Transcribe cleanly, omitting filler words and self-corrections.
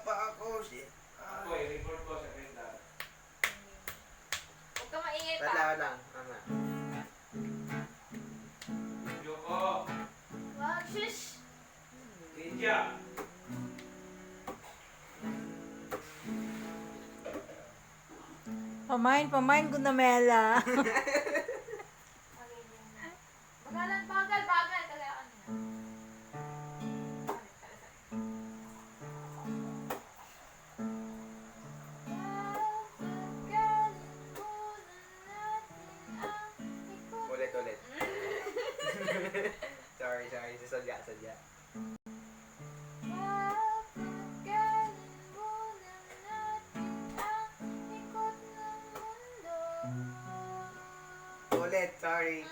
pa ako. Shit. Ako record ko sa kalendar. Huwag ka maingay Wait pa. lang. Mama. Video ko. Wag, shush! Ninja. Pamain ko na Mela. Bagalan, bagal. Kaya ano na. Ulit. Sorry. Sadya. Ulit, sorry.